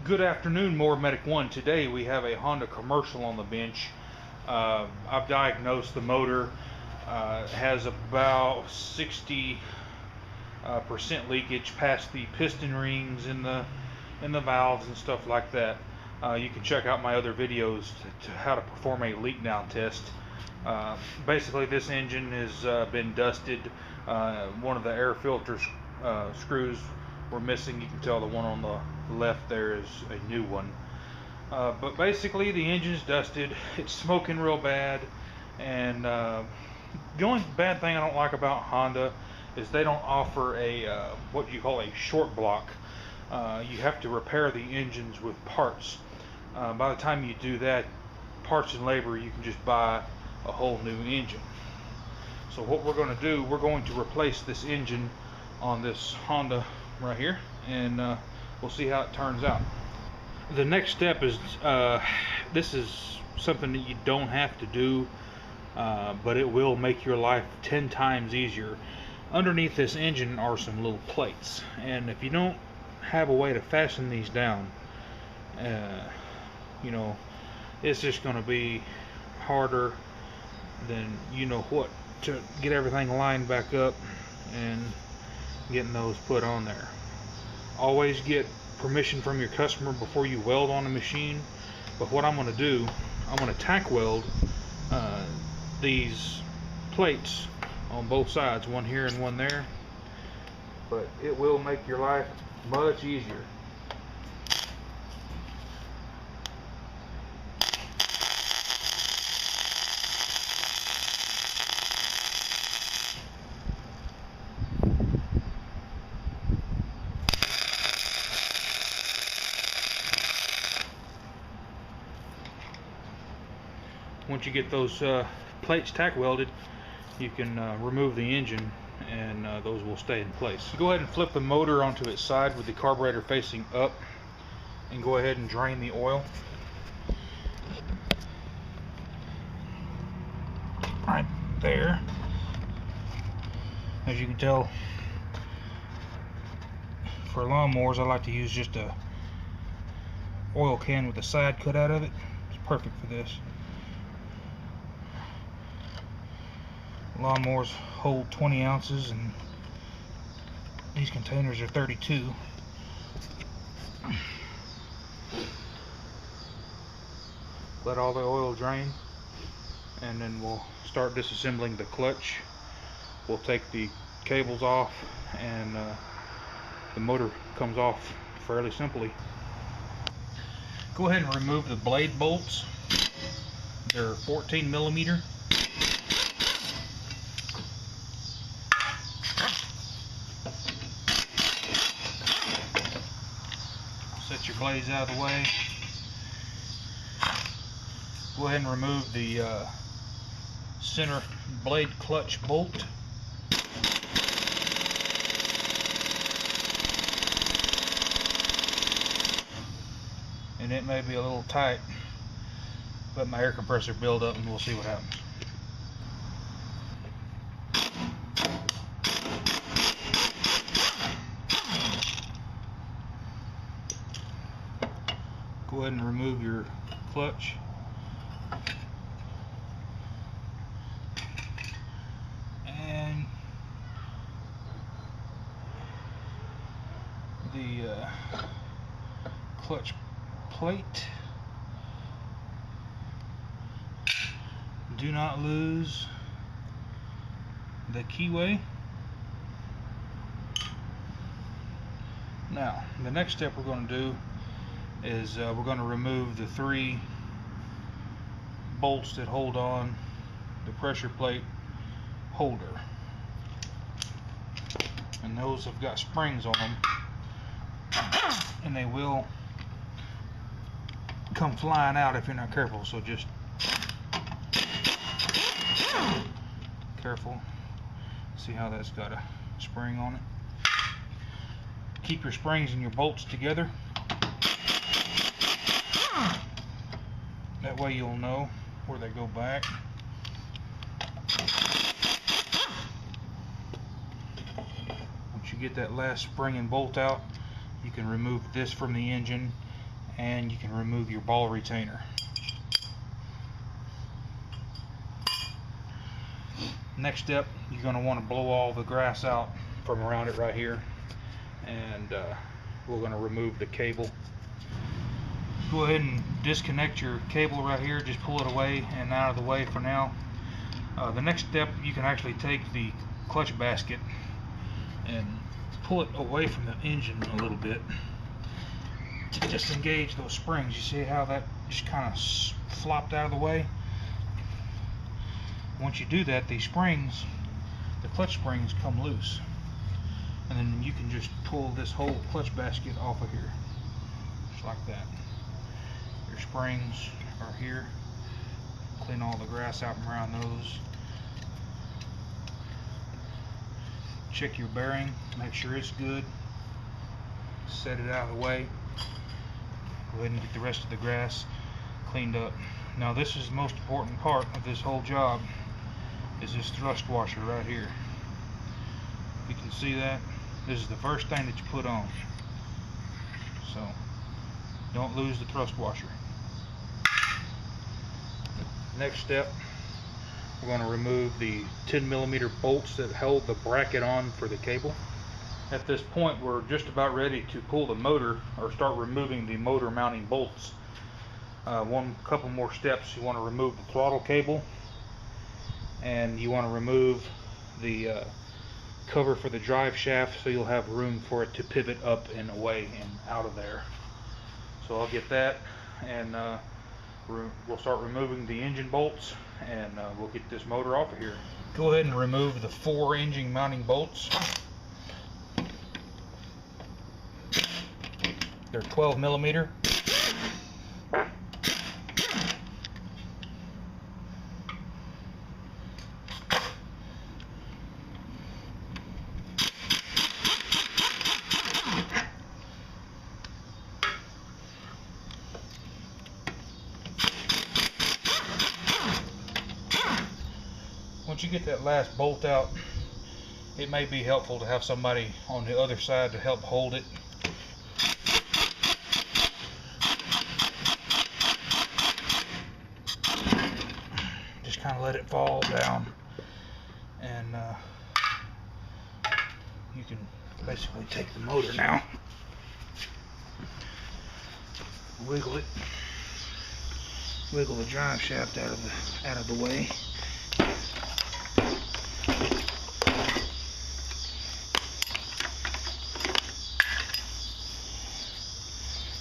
Good afternoon, Mower Medic 1. Today we have a Honda commercial on the bench. I've diagnosed the motor has about 60% leakage past the piston rings in the valves and stuff like that. You can check out my other videos to how to perform a leak down test. Basically, this engine has been dusted. One of the air filter screws were missing. You can tell the one on the left there is a new one. But basically the engine's dusted. It's smoking real bad, and the only bad thing I don't like about Honda is they don't offer a what you call a short block. You have to repair the engines with parts. By the time you do that, parts and labor, you can just buy a whole new engine. So what we're going to do, we're going to replace this engine on this Honda right here, and we'll see how it turns out. The next step is, this is something that you don't have to do, but it will make your life 10 times easier. Underneath this engine are some little plates, and if you don't have a way to fasten these down, you know, it's just going to be harder than you know what to get everything lined back up and getting those put on there. Always get permission from your customer before you weld on a machine. But what I'm going to do, I'm going to tack weld these plates on both sides, one here and one there, but it will make your life much easier. Once you get those plates tack welded, you can remove the engine, and those will stay in place. Go ahead and flip the motor onto its side with the carburetor facing up, and go ahead and drain the oil. Right there. As you can tell, for lawnmowers, I like to use just a oil can with the side cut out of it. It's perfect for this. Lawnmowers hold 20 ounces, and these containers are 32. Let all the oil drain, and then we'll start disassembling the clutch. We'll take the cables off, and the motor comes off fairly simply. Go ahead and remove the blade bolts. They're 14 millimeter. Set your blades out of the way. Go ahead and remove the center blade clutch bolt. And it may be a little tight. Let my air compressor build up and we'll see what happens. Go ahead and remove your clutch. And the clutch plate. Do not lose the keyway. Now, the next step we're going to do is we're going to remove the 3 bolts that hold on the pressure plate holder, and those have got springs on them, and they will come flying out if you're not careful. So just careful. See how that's got a spring on it. Keep your springs and your bolts together. That way you'll know where they go back. Once you get that last spring and bolt out, you can remove this from the engine and you can remove your ball retainer. Next step, you're going to want to blow all the grass out from around it right here, and we're going to remove the cable. Go ahead and disconnect your cable right here, just pull it away and out of the way for now. The next step, you can actually take the clutch basket and pull it away from the engine a little bit to disengage those springs. You see how that just kind of flopped out of the way? Once you do that, these springs, the clutch springs, come loose, and then you can just pull this whole clutch basket off of here, just like that. Your springs are here. Clean all the grass out from around those. Check your bearing, make sure it's good. Set it out of the way. Go ahead and get the rest of the grass cleaned up. Now this is the most important part of this whole job, is this thrust washer right here. You can see that. This is the first thing that you put on. So don't lose the thrust washer. Next step, we're going to remove the 10mm bolts that hold the bracket on for the cable. At this point, we're just about ready to pull the motor, or start removing the motor mounting bolts. Couple more steps. You want to remove the throttle cable, and you want to remove the cover for the drive shaft, so you'll have room for it to pivot up and away and out of there. So I'll get that, and we'll start removing the engine bolts, and we'll get this motor off of here. Go ahead and remove the 4 engine mounting bolts. They're 12mm. Once you get that last bolt out, it may be helpful to have somebody on the other side to help hold it. Just kind of let it fall down, and you can basically take the motor now, wiggle it, wiggle the drive shaft out of the way.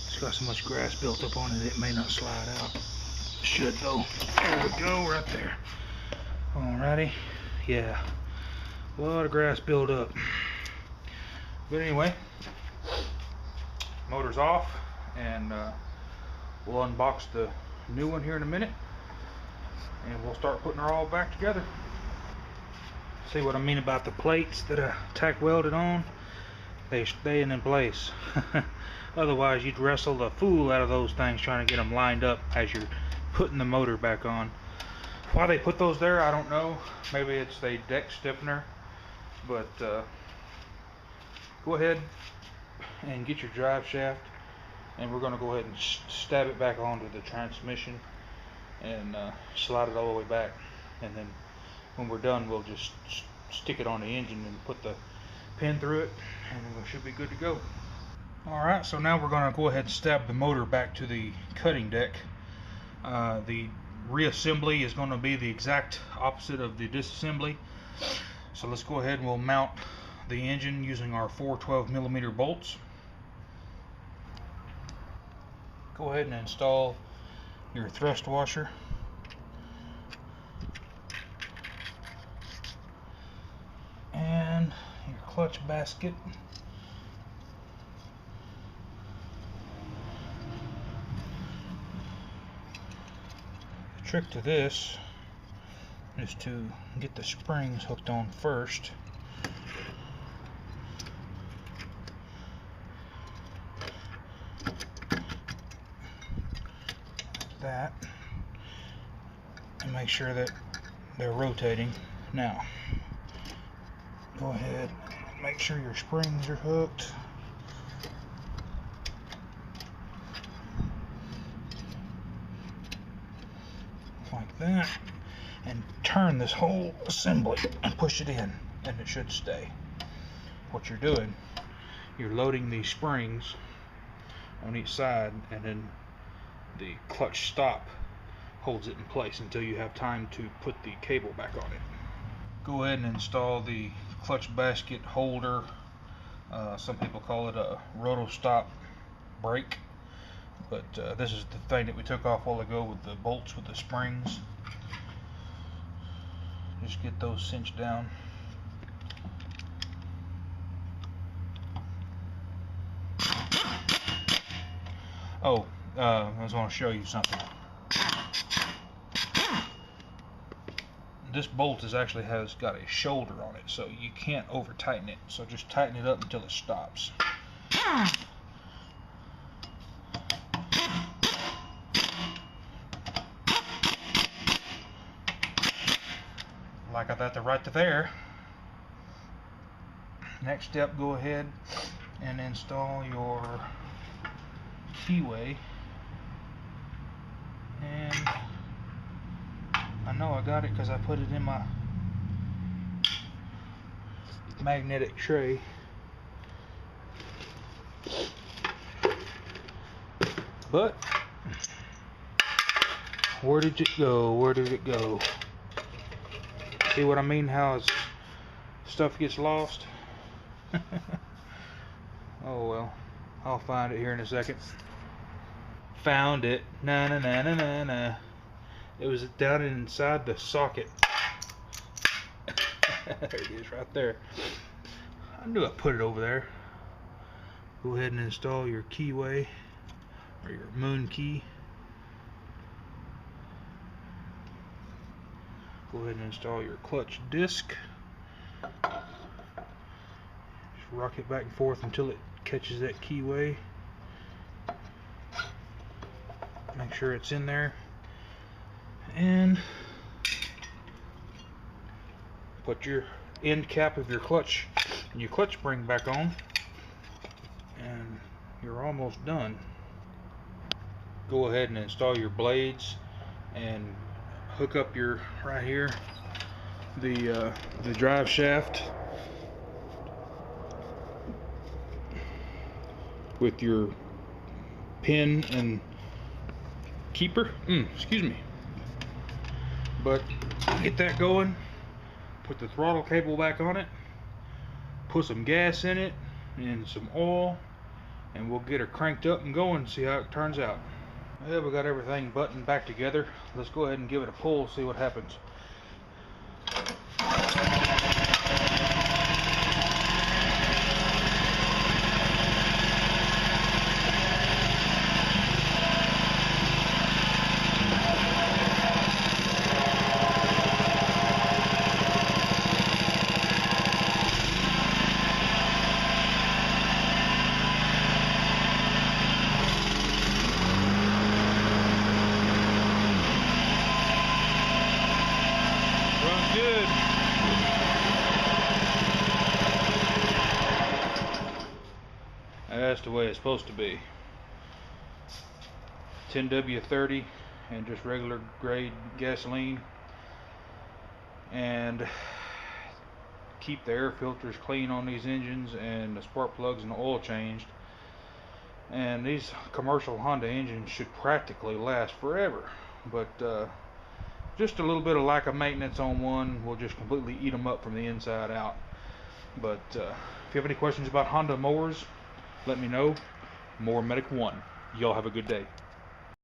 It's got so much grass built up on it, it may not slide out. Should though. There we go, right there. Alrighty. Yeah. A lot of grass built up. But anyway, motor's off, and we'll unbox the new one here in a minute, and we'll start putting her all back together. See what I mean about the plates that I tack welded on? They staying in place. Otherwise you'd wrestle the fool out of those things trying to get them lined up as you're putting the motor back on. Why they put those there, I don't know. Maybe it's a deck stiffener, but go ahead and get your drive shaft, and we're going to go ahead and stab it back onto the transmission and slide it all the way back, and then when we're done, we'll just stick it on the engine and put the pin through it, and we should be good to go. Alright, so now we're going to go ahead and stab the motor back to the cutting deck. The reassembly is going to be the exact opposite of the disassembly. So let's go ahead and we'll mount the engine using our 4 12mm bolts. Go ahead and install your thrust washer. And your clutch basket. The trick to this is to get the springs hooked on first. Like that. And make sure that they're rotating. Now, go ahead and make sure your springs are hooked. like that, and turn this whole assembly and push it in, and it should stay. What you're doing, you're loading these springs on each side, and then the clutch stop holds it in place until you have time to put the cable back on it. Go ahead and install the clutch basket holder. Some people call it a roto stop brake, but this is the thing that we took off a while ago with the bolts with the springs. Just get those cinched down. Oh, I just want to show you something. This bolt actually got a shoulder on it, so you can't over tighten it. So just tighten it up until it stops. Like I got that right to there. Next step, go ahead and install your keyway. And I know I got it because I put it in my magnetic tray. But where did it go? Where did it go? See what I mean? How stuff gets lost? Oh well, I'll find it here in a second. Found it. Na na na na na na. It was down inside the socket. There it is, right there. I knew I put it over there. Go ahead and install your keyway or your moon key. Go ahead and install your clutch disc. Just rock it back and forth until it catches that keyway. Make sure it's in there. And put your end cap of your clutch and your clutch spring back on, and you're almost done. Go ahead and install your blades and hook up your right here the drive shaft with your pin and keeper. Excuse me. But get that going, put the throttle cable back on it, put some gas in it and some oil, and we'll get her cranked up and going and see how it turns out. Well, we got everything buttoned back together. Let's go ahead and give it a pull, see what happens. Good. That's the way it's supposed to be. 10W30 and just regular grade gasoline, and keep the air filters clean on these engines and the spark plugs and the oil changed. And these commercial Honda engines should practically last forever, but just a little bit of lack of maintenance on one will just completely eat them up from the inside out. But if you have any questions about Honda mowers, let me know. Mower Medic 1. Y'all have a good day.